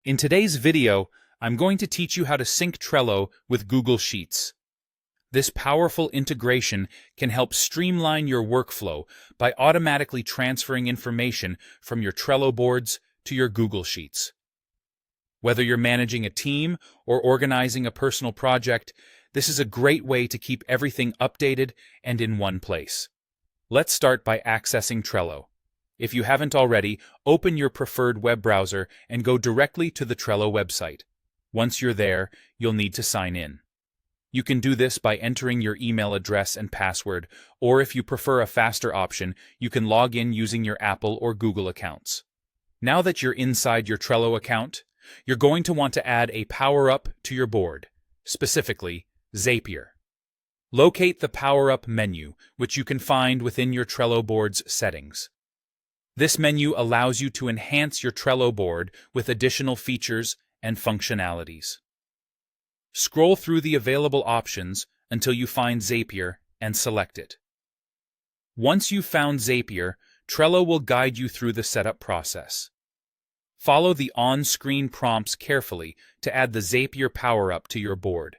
In today's video, I'm going to teach you how to sync Trello with Google Sheets. This powerful integration can help streamline your workflow by automatically transferring information from your Trello boards to your Google Sheets. Whether you're managing a team or organizing a personal project, this is a great way to keep everything updated and in one place. Let's start by accessing Trello. If you haven't already, open your preferred web browser and go directly to the Trello website. Once you're there, you'll need to sign in. You can do this by entering your email address and password, or if you prefer a faster option, you can log in using your Apple or Google accounts. Now that you're inside your Trello account, you're going to want to add a power-up to your board, specifically Zapier. Locate the Power-Up menu, which you can find within your Trello board's settings. This menu allows you to enhance your Trello board with additional features and functionalities. Scroll through the available options until you find Zapier and select it. Once you've found Zapier, Trello will guide you through the setup process. Follow the on-screen prompts carefully to add the Zapier Power-Up to your board.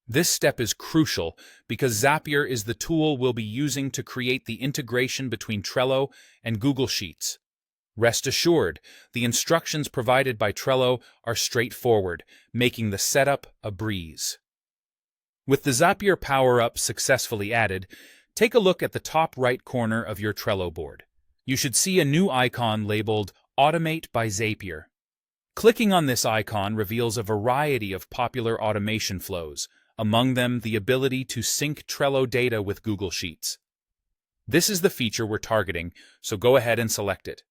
This step is crucial because Zapier is the tool we'll be using to create the integration between Trello and Google Sheets. Rest assured, the instructions provided by Trello are straightforward, making the setup a breeze. With the Zapier Power-Up successfully added, take a look at the top right corner of your Trello board. You should see a new icon labeled Automate by Zapier. Clicking on this icon reveals a variety of popular automation flows, among them the ability to sync Trello data with Google Sheets. This is the feature we're targeting, so go ahead and select it.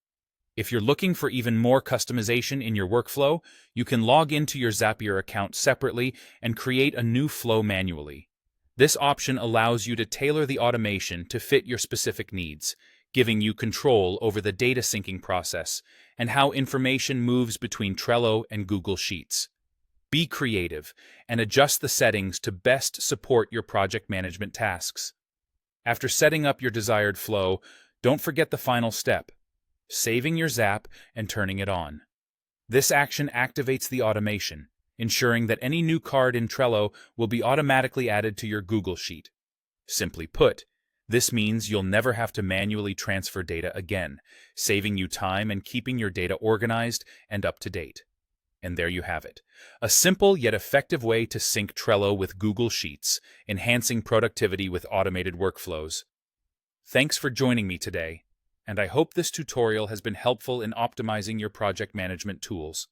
If you're looking for even more customization in your workflow, you can log into your Zapier account separately and create a new flow manually. This option allows you to tailor the automation to fit your specific needs, giving you control over the data syncing process and how information moves between Trello and Google Sheets. Be creative and adjust the settings to best support your project management tasks. After setting up your desired flow, don't forget the final step: saving your Zap and turning it on. This action activates the automation, ensuring that any new card in Trello will be automatically added to your Google Sheet. Simply put, this means you'll never have to manually transfer data again, saving you time and keeping your data organized and up to date. And there you have it, a simple yet effective way to sync Trello with Google Sheets, enhancing productivity with automated workflows. Thanks for joining me today, and I hope this tutorial has been helpful in optimizing your project management tools.